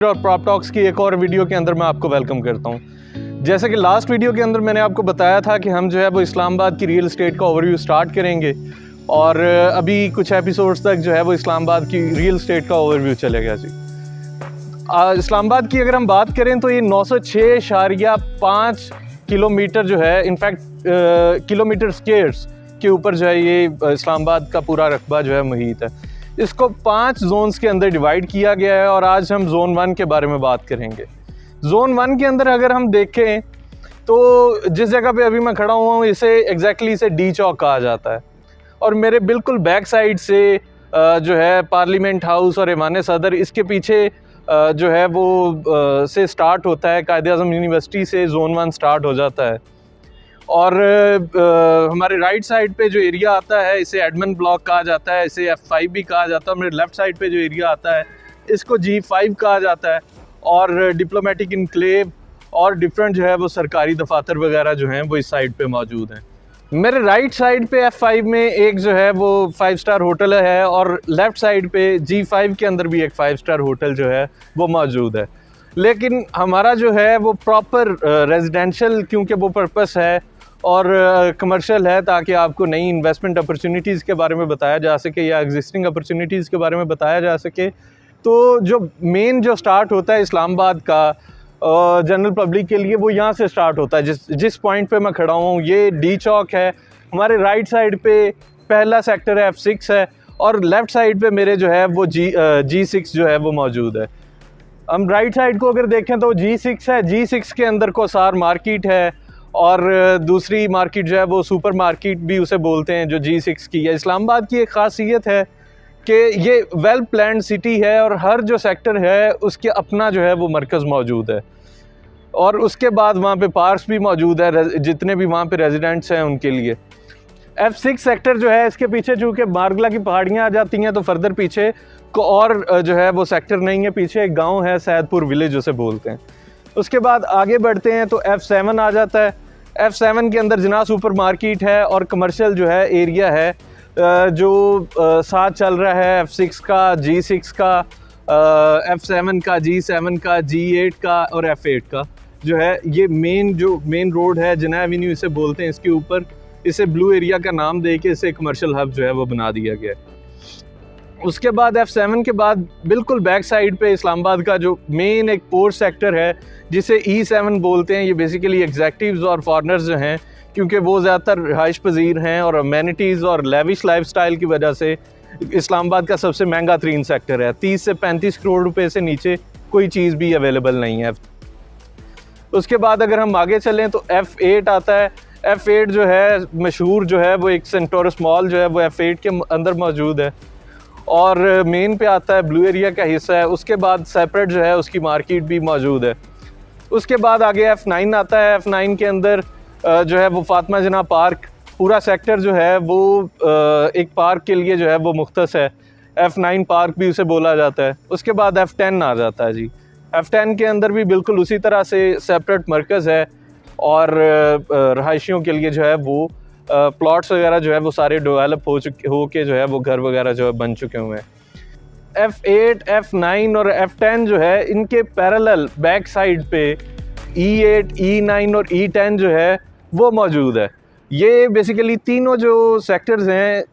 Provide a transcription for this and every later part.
और prop talks की एक और वीडियो के अंदर मैं आपको वेलकम करता हूं। जैसे कि लास्ट वीडियो के अंदर मैंने आपको बताया था कि हम जो है वो इस्लामाबाद की रियल एस्टेट का ओवरव्यू स्टार्ट करेंगे और अभी कुछ एपिसोड्स तक जो है वो इस्लामाबाद की रियल एस्टेट का ओवरव्यू चलेगा जी। इस्लामाबाद की अगर हम बात करें तो ये 906.5 किलोमीटर जो है, इनफैक्ट किलोमीटर स्क्वायर्स के ऊपर जो है ये इस्लामाबाद का पूरा रकबा जो है मुहित है। इसको 5 जोन्स के अंदर डिवाइड किया गया है और आज हम जोन 1 के बारे में बात करेंगे। जोन 1 के अंदर अगर हम देखें तो जिस जगह पे अभी मैं खड़ा हुआ हूँ इसे इसे डी चौक कहा जाता है और मेरे बिल्कुल बैक साइड से जो है पार्लियामेंट हाउस और ऐवान सदर, इसके पीछे जो है वो से स्टार्ट होता है। कायद-ए-आज़म यूनिवर्सिटी से जोन 1 स्टार्ट हो जाता है और हमारे राइट साइड पे जो एरिया आता है इसे एडमन ब्लॉक कहा जाता है, इसे F5 भी कहा जाता है। मेरे लेफ़्ट साइड पे जो एरिया आता है इसको G5 कहा जाता है और डिप्लोमेटिक इनक्लेव और डिफरेंट जो है वो सरकारी दफातर वगैरह जो हैं वो इस साइड पे मौजूद हैं। मेरे राइट साइड पे F5 में एक जो है वो 5 स्टार होटल है और लेफ़्ट साइड पे G5 के अंदर भी एक 5 स्टार होटल जो है वो मौजूद है। लेकिन हमारा जो है वो प्रॉपर रेजिडेंशियल क्योंकि वो पर्पस है और कमर्शियल है ताकि आपको नई इन्वेस्टमेंट अपॉर्चुनिटीज़ के बारे में बताया जा सके या एग्जिस्टिंग अपॉर्चुनिटीज़ के बारे में बताया जा सके। तो जो मेन जो स्टार्ट होता है इस्लामाबाद का जनरल पब्लिक के लिए वो यहाँ से स्टार्ट होता है। जिस पॉइंट पे मैं खड़ा हूँ ये डी चौक है। हमारे राइट साइड पे पहला सेक्टर है F6 है और लेफ़्ट साइड पे मेरे जो है वो G6 जो है वो मौजूद है। हम राइट साइड को अगर देखें तो G6 है। G6 के अंदर कोसार मार्केट है और दूसरी मार्केट जो है वो सुपर मार्केट भी उसे बोलते हैं जो G6 की है। इस्लामाबाद की एक ख़ासियत है कि ये वेल प्लान्ड सिटी है और हर जो सेक्टर है उसके अपना जो है वो मरकज़ मौजूद है और उसके बाद वहाँ पे पार्क्स भी मौजूद है जितने भी वहाँ पे रेजिडेंट्स हैं उनके लिए। F6 सेक्टर जो है इसके पीछे चूँकि मारगला की पहाड़ियाँ आ जाती हैं तो फर्दर पीछे को और जो है वो सेक्टर नहीं है, पीछे एक गाँव है सैदपुर विलेज उसे बोलते हैं। उसके बाद आगे बढ़ते हैं तो F7 आ जाता है। F7 के अंदर जना सुपर मार्केट है और कमर्शियल जो है एरिया है जो साथ चल रहा है F6 का, G6 का, F7 का, G7 का, G8 का और F8 का जो है। ये मेन रोड है जना एवेन्यू इसे बोलते हैं। इसके ऊपर इसे ब्लू एरिया का नाम दे के इसे कमर्शियल हब जो है वो बना दिया गया है। उसके बाद F7 के बाद बिल्कुल बैक साइड पे इस्लामाबाद का जो मेन एक पोर्ट सेक्टर है जिसे E7 बोलते हैं। ये बेसिकली एग्जेक्टिव्स और फॉरनर्स जो हैं क्योंकि वो ज़्यादातर रिहाइश पजीर हैं और अमेनिटीज़ और लेविश लाइफस्टाइल की वजह से इस्लामाबाद का सबसे महंगा तरीन सेक्टर है। 30 से 35 करोड़ रुपए से नीचे कोई चीज़ भी अवेलेबल नहीं है। उसके बाद अगर हम आगे चलें तो F8 आता है। F8 जो है मशहूर जो है वो एक सेंटोरस मॉल जो है वो F8 के अंदर मौजूद है और मेन पे आता है ब्लू एरिया का हिस्सा है। उसके बाद सेपरेट जो है उसकी मार्केट भी मौजूद है। उसके बाद आगे F9 आता है। F9 के अंदर जो है वो फातिमा जना पार्क, पूरा सेक्टर जो है वो एक पार्क के लिए जो है वो मुख्तस है। F9 पार्क भी उसे बोला जाता है। उसके बाद F10 आ जाता है जी। F10 के अंदर भी बिल्कुल उसी तरह से सेपरेट मरकज़ है और रहायशियों के लिए जो है वो प्लॉट्स वगैरह जो है वो सारे डेवलप हो के जो है वो घर वगैरह जो है बन चुके हुए हैं। F8, F9 और F10 जो है इनके पैरेलल बैक साइड पे E8, E9 और E10 जो है वो मौजूद है। ये बेसिकली तीनों जो सेक्टर्स हैं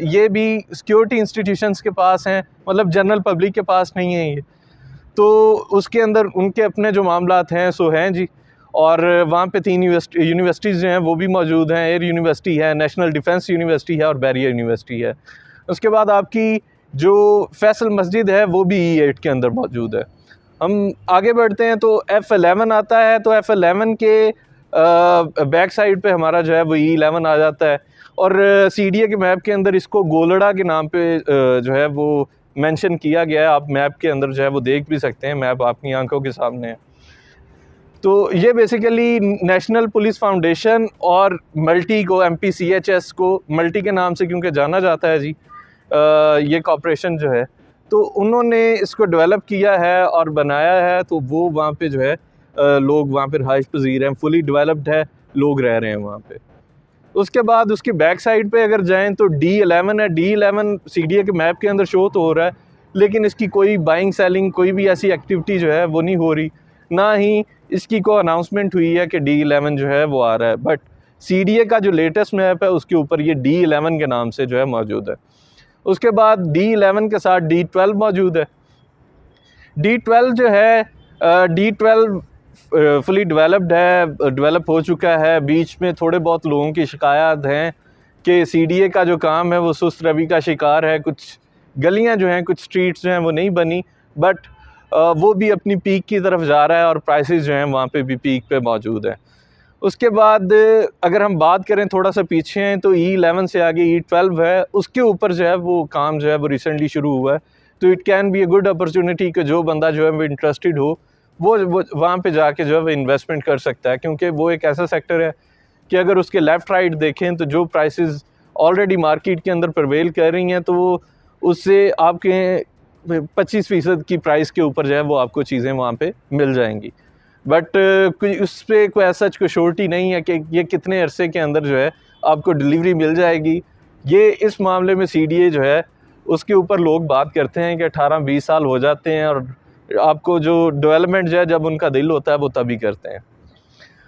ये भी सिक्योरिटी इंस्टीट्यूशंस के पास हैं, मतलब जनरल पब्लिक के पास नहीं है ये। तो उसके अंदर उनके अपने जो मामलात हैं सो हैं जी। और वहाँ पे 3 यूनिवर्सिटीज़ जो हैं वो भी मौजूद हैं। एयर यूनिवर्सिटी है, नेशनल डिफेंस यूनिवर्सिटी है और बैरियर यूनिवर्सिटी है। उसके बाद आपकी जो फैसल मस्जिद है वो भी E8 के अंदर मौजूद है। हम आगे बढ़ते हैं तो F11 आता है। तो F11 के बैक साइड पे हमारा जो है वो E11 आ जाता है और CDA के मैप के अंदर इसको गोलड़ा के नाम पे जो है वो मेंशन किया गया है। आप मैप के अंदर जो है वो देख भी सकते हैं, मैप आपकी आंखों के सामने है। तो ये बेसिकली नेशनल पुलिस फाउंडेशन और मल्टी को MPCHS को मल्टी के नाम से क्योंकि जाना जाता है जी ये कॉर्पोरेशन जो है, तो उन्होंने इसको डेवलप किया है और बनाया है। तो वो वहाँ पे जो है लोग वहाँ पे रहाइश पजीर हैं, फुली डेवलप्ड है, लोग रह रहे हैं वहाँ पे। उसके बाद उसकी बैक साइड पे अगर जाएं तो D11 है। D11 CDA के मैप के अंदर शो तो हो रहा है लेकिन इसकी कोई बाइंग सेलिंग कोई भी ऐसी एक्टिविटी जो है वो नहीं हो रही, ना ही इसकी कोई अनाउंसमेंट हुई है कि D11 जो है वो आ रहा है। बट CDA का जो लेटेस्ट मैप है उसके ऊपर ये D11 के नाम से जो है मौजूद है। उसके बाद D11 के साथ D12 मौजूद है। D12 जो है D12 फुली डेवलप्ड है, डेवलप हो चुका है। बीच में थोड़े बहुत लोगों की शिकायत हैं कि CDA का जो काम है वो सुस्त रवि का शिकार है, कुछ गलियां जो हैं, कुछ स्ट्रीट्स जो हैं वो नहीं बनी, बट वो भी अपनी पीक की तरफ जा रहा है और प्राइसेस जो हैं वहाँ पे भी पीक पे मौजूद हैं। उसके बाद अगर हम बात करें थोड़ा सा पीछे हैं तो E11 से आगे E12 है, उसके ऊपर जो है वो काम जो है वो रिसेंटली शुरू हुआ है। तो it can be a good opportunity कि जो बंदा जो है वो इंटरेस्टेड हो वो वहाँ पे जाके जो है वो इन्वेस्टमेंट कर सकता है, क्योंकि वो एक ऐसा सेक्टर है कि अगर उसके लेफ़्ट राइट देखें तो जो प्राइसेस ऑलरेडी मार्केट के अंदर प्रवेल कर रही हैं तो वो उससे आपके 25% की प्राइस के ऊपर जो है वो आपको चीज़ें वहाँ पे मिल जाएंगी। बट उस पर कोई ऐसा कोई श्योरिटी नहीं है कि ये कितने अरसे के अंदर जो है आपको डिलीवरी मिल जाएगी। ये इस मामले में CDA जो है उसके ऊपर लोग बात करते हैं कि 18-20 साल हो जाते हैं और आपको जो डेवलपमेंट जो है जब उनका दिल होता है वो तभी करते हैं।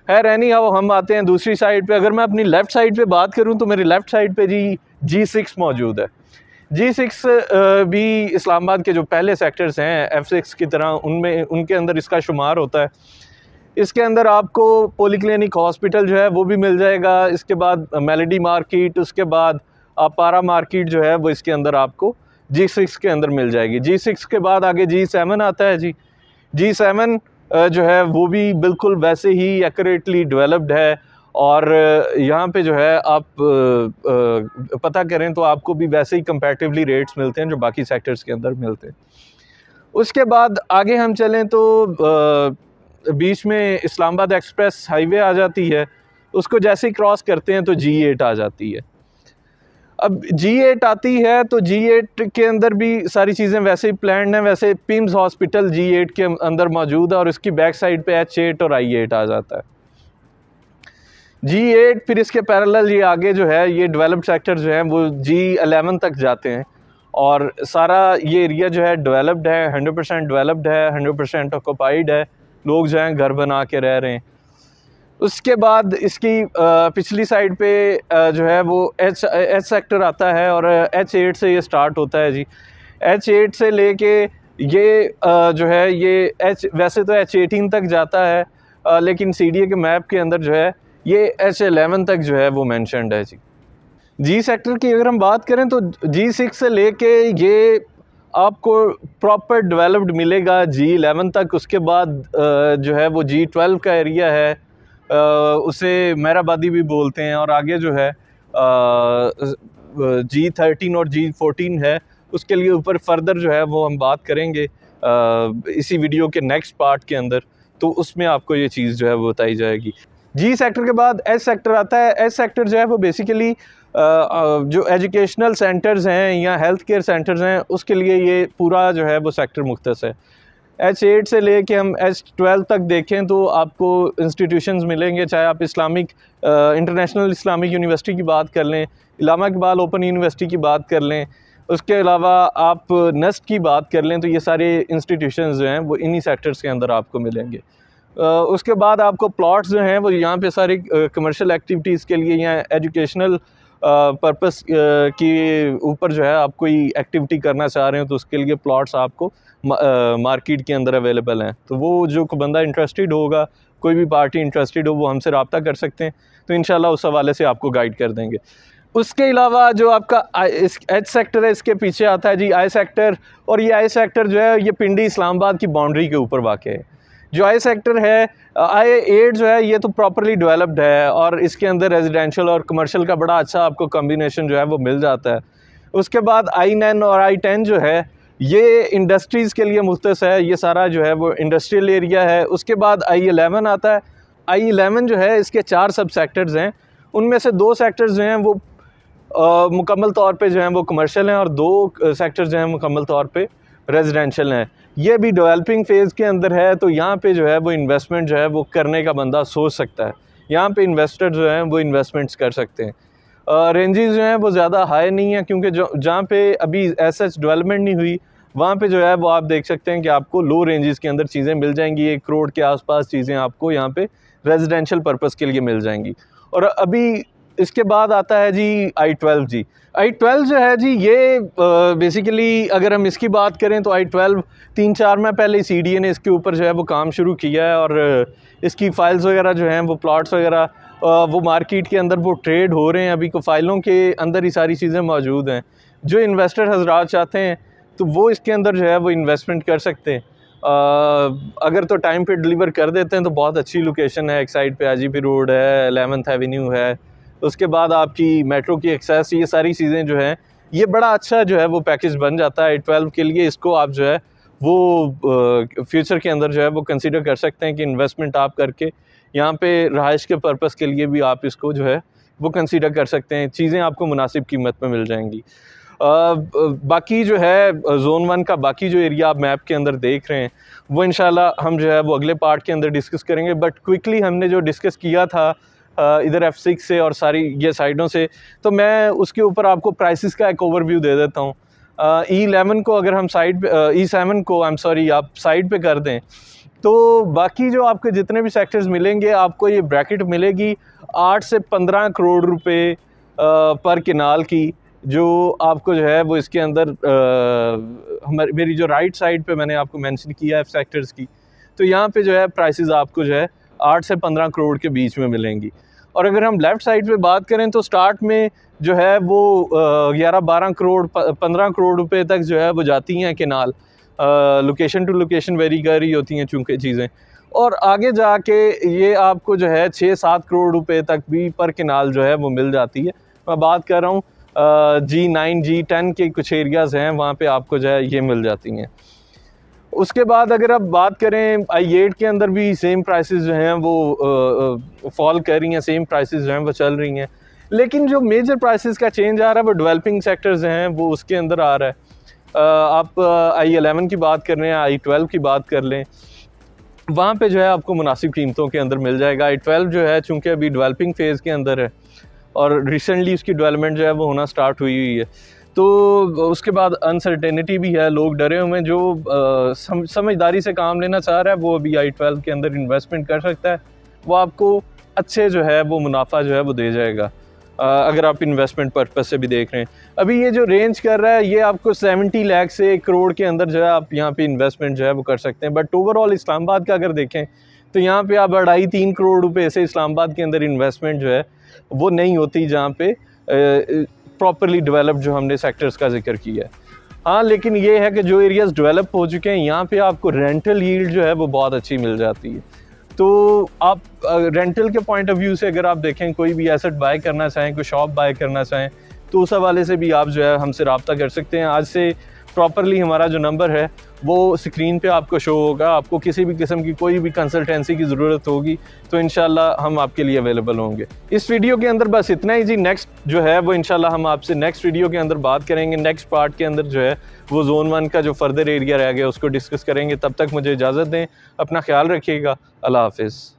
खैर एनी हाउ हम आते हैं दूसरी साइड पे। अगर मैं अपनी लेफ़्ट साइड पे बात करूं तो मेरी लेफ़्ट साइड पे जी G6 मौजूद है। G6 भी इस्लामाबाद के जो पहले सेक्टर्स हैं F6 की तरह उनमें उनके अंदर इसका शुमार होता है। इसके अंदर आपको पॉलीक्लिनिक हॉस्पिटल जो है वो भी मिल जाएगा, इसके बाद मेलेडी मार्केट, उसके बाद पारा मार्केट जो है वो इसके अंदर आपको G6 के अंदर मिल जाएगी। G6 के बाद आगे G7 आता है जी। G7 जो है वो भी बिल्कुल वैसे ही एक्यूरेटली डेवलप्ड है और यहाँ पे जो है आप पता करें तो आपको भी वैसे ही कंपैरेटिवली रेट्स मिलते हैं जो बाकी सेक्टर्स के अंदर मिलते हैं। उसके बाद आगे हम चलें तो बीच में इस्लामाबाद एक्सप्रेस हाईवे आ जाती है, उसको जैसे ही क्रॉस करते हैं तो G8 आ जाती है। अब G8 आती है तो G8 के अंदर भी सारी चीज़ें वैसे ही प्लान्ड हैं। वैसे पिम्स हॉस्पिटल G8 के अंदर मौजूद है और उसकी बैक साइड पे H8 और I8 आ जाता है। G8 फिर इसके पैरेलल ये आगे जो है ये डेवलप्ड सेक्टर जो है वो G11 तक जाते हैं और सारा ये एरिया जो है डेवलप्ड है, 100% डेवलप्ड है, 100% ऑक्यूपाइड है, लोग जो हैं घर बना के रह रहे हैं। उसके बाद इसकी पिछली साइड पे जो है वो एच सेक्टर आता है और H8 से ये स्टार्ट होता है जी। H8 से लेके ये जो है ये वैसे तो H18 तक जाता है, लेकिन CDA के मैप के अंदर जो है ये H11 तक जो है वो मेंशन्ड है जी। G सेक्टर की अगर हम बात करें तो G6 से लेके ये आपको प्रॉपर डेवलप्ड मिलेगा G11 तक। उसके बाद जो है वो G12 का एरिया है, उसे मेहराबादी भी बोलते हैं, और आगे जो है G13 और G14 है, उसके लिए ऊपर फर्दर जो है वो हम बात करेंगे इसी वीडियो के नेक्स्ट पार्ट के अंदर, तो उसमें आपको ये चीज़ जो है वो बताई जाएगी। G सेक्टर के बाद H सेक्टर आता है। H सेक्टर जो है वो बेसिकली जो एजुकेशनल सेंटर्स हैं या हेल्थ केयर सेंटर्स हैं उसके लिए ये पूरा जो है वो सेक्टर मुख्तस है। H8 से लेके हम H12 तक देखें तो आपको इंस्टीट्यूशंस मिलेंगे, चाहे आप इस्लामिक इंटरनेशनल इस्लामिक यूनिवर्सिटी की बात कर लें, इलामा इकबाल ओपन यूनिवर्सिटी की बात कर लें, उसके अलावा आप नस्ट की बात कर लें, तो ये सारे इंस्टीट्यूशंस जो हैं वो इन्हीं सेक्टर्स के अंदर आपको मिलेंगे। उसके बाद आपको प्लॉट्स जो हैं वो यहाँ पे सारी कमर्शियल एक्टिविटीज़ के लिए या एजुकेशनल पर्पस के ऊपर जो है आप कोई एक्टिविटी करना चाह रहे हो तो उसके लिए प्लॉट्स आपको मार्केट के अंदर अवेलेबल हैं। तो वो जो बंदा इंटरेस्टेड होगा, कोई भी पार्टी इंटरेस्टेड हो, वो हमसे रब्ता कर सकते हैं, तो इंशाल्लाह उस हवाले से आपको गाइड कर देंगे। उसके अलावा जो आपका H सेक्टर है इसके पीछे आता है जी I सेक्टर, और ये I सेक्टर जो है ये पिंडी इस्लामाबाद की बाउंड्री के ऊपर वाक़ है। जो I सेक्टर है, I8 जो है ये तो प्रॉपरली डेवलप्ड है और इसके अंदर रेजिडेंशियल और कमर्शियल का बड़ा अच्छा आपको कम्बिनेशन जो है वो मिल जाता है। उसके बाद I9 और I10 जो है ये इंडस्ट्रीज़ के लिए मुख्तस है, ये सारा जो है वो इंडस्ट्रियल एरिया है। उसके बाद I11 आता है। I11 जो है इसके 4 सब सेक्टर्स हैं, उनमें से 2 सेक्टर्स जो हैं वो मुकम्मल तौर पे जो हैं वो कमर्शियल हैं और 2 सेक्टर्स जो हैं मुकम्मल तौर पे रेजिडेंशियल हैं। ये भी डेवलपिंग फ़ेज़ के अंदर है, तो यहाँ पे जो है वो इन्वेस्टमेंट जो है वो करने का बंदा सोच सकता है। यहाँ पे इन्वेस्टर जो हैं वो इन्वेस्टमेंट्स कर सकते हैं। रेंजेस जो हैं वो ज़्यादा हाई नहीं है, क्योंकि जो जहाँ पे अभी एज सच डेवलपमेंट नहीं हुई, वहाँ पे जो है वो आप देख सकते हैं कि आपको लो रेंजेस के अंदर चीज़ें मिल जाएंगी। 1 करोड़ के आसपास चीज़ें आपको यहाँ पे रेजिडेंशियल पर्पस के लिए मिल जाएंगी। और अभी इसके बाद आता है जी i12 जी। i12 जो है जी ये बेसिकली अगर हम इसकी बात करें तो i12 3-4 माह पहले CDA ने इसके ऊपर जो है वो काम शुरू किया है और इसकी फ़ाइल्स वगैरह जो हैं वो प्लॉट्स वगैरह वो मार्केट के अंदर वो ट्रेड हो रहे हैं। अभी को फ़ाइलों के अंदर ही सारी चीज़ें मौजूद हैं। जो इन्वेस्टर हजरात चाहते हैं तो वो इसके अंदर जो है वो इन्वेस्टमेंट कर सकते हैं। अगर तो टाइम पे डिलीवर कर देते हैं तो बहुत अच्छी लोकेशन है। एक साइड पे आजीपी रोड है, 11th एवेन्यू है, उसके बाद आपकी मेट्रो की एक्सेस, ये सारी चीज़ें जो हैं ये बड़ा अच्छा जो है वो पैकेज बन जाता है i12 के लिए। इसको आप जो है वो फ्यूचर के अंदर जो है वो कंसीडर कर सकते हैं कि इन्वेस्टमेंट आप करके यहाँ पे रहाइश के पर्पस के लिए भी आप इसको जो है वो कंसीडर कर सकते हैं। चीज़ें आपको मुनासिब कीमत में मिल जाएंगी। बाकी जो है जोन 1 का बाकी जो एरिया आप मैप के अंदर देख रहे हैं वो इंशाल्लाह हम जो है वो अगले पार्ट के अंदर डिस्कस करेंगे। बट क्विकली हमने जो डिस्कस किया था इधर F6 से और सारी ये साइडों से, तो मैं उसके ऊपर आपको प्राइसेस का एक ओवरव्यू दे देता हूँ। E11 को अगर हम साइड पे E7 को आप साइड पे कर दें तो बाकी जो आपके जितने भी सेक्टर्स मिलेंगे आपको ये ब्रैकेट मिलेगी 8 से 15 करोड़ रुपए पर किनाल की, जो आपको जो है वो इसके अंदर मेरी जो राइट साइड पे मैंने आपको मेंशन किया है सेक्टर्स की, तो यहाँ पे जो है प्राइसेस आपको जो है 8 से 15 करोड़ के बीच में मिलेंगी। और अगर हम लेफ़्ट साइड पे बात करें तो स्टार्ट में जो है वो 11-12 करोड़ 15 करोड़ रुपए तक जो है वो जाती हैं canal. Location to location vary कर रही होती हैं चूँकि चीज़ें, और आगे जाके ये आपको जो है 6-7 करोड़ रुपए तक भी पर केनाल जो है वो मिल जाती है। मैं बात कर रहा हूँ G9 G10 के कुछ एरियाज़ हैं वहाँ पे आपको जो है ये मिल जाती हैं। उसके बाद अगर आप बात करें i8 के अंदर भी सेम प्राइसेस जो हैं वो फॉल कर रही हैं, सेम प्राइसेस जो हैं वो चल रही हैं। लेकिन जो मेजर प्राइसेस का चेंज आ रहा है वो डेवलपिंग सेक्टर्स हैं वो उसके अंदर आ रहा है। आप i11 की बात कर रहे हैं, i12 की बात कर लें, वहाँ पे जो है आपको मुनासिब कीमतों के अंदर मिल जाएगा। i12 जो है चूँकि अभी डेवलपिंग फेज़ के अंदर है और रिसेंटली उसकी डेवलपमेंट जो है वो होना स्टार्ट हुई है, तो उसके बाद अनसर्टेनिटी भी है, लोग डरे हुए हैं। जो समझदारी से काम लेना चाह रहा है वो अभी i12 के अंदर इन्वेस्टमेंट कर सकता है, वो आपको अच्छे जो है वो मुनाफा जो है वो दे जाएगा। अगर आप इन्वेस्टमेंट पर्पस से भी देख रहे हैं, अभी ये जो रेंज कर रहा है ये आपको 70 लाख से 1 करोड़ के अंदर जो है आप यहाँ पे इन्वेस्टमेंट जो है वो कर सकते हैं। बट ओवरऑल इस्लामाबाद का अगर देखें तो यहाँ पे आप 2.5-3 करोड़ रुपए से इस्लामाबाद के अंदर इन्वेस्टमेंट जो है वो नहीं होती, जहाँ पे प्रॉपरली डेवलप्ड जो हमने सेक्टर्स का जिक्र किया है। हाँ, लेकिन ये है कि जो एरियाज़ डेवलप हो चुके हैं यहाँ पे आपको रेंटल यील्ड जो है वो बहुत अच्छी मिल जाती है। तो आप रेंटल के पॉइंट ऑफ व्यू से अगर आप देखें, कोई भी एसेट बाय करना चाहें, कोई शॉप बाय करना चाहें, तो उस हवाले से भी आप जो है हमसे रब्ता कर सकते हैं। आज से प्रॉपरली हमारा जो नंबर है वो स्क्रीन पे आपको शो होगा। आपको किसी भी किस्म की कोई भी कंसल्टेंसी की ज़रूरत होगी तो इंशाल्लाह हम आपके लिए अवेलेबल होंगे। इस वीडियो के अंदर बस इतना ही जी। नेक्स्ट जो है वो इंशाल्लाह हम आपसे नेक्स्ट वीडियो के अंदर बात करेंगे। नेक्स्ट पार्ट के अंदर जो है वो जोन 1 का जो फर्दर एरिया रह गया उसको डिस्कस करेंगे। तब तक मुझे इजाज़त दें, अपना ख्याल रखिएगा। अल्लाह हाफिज़।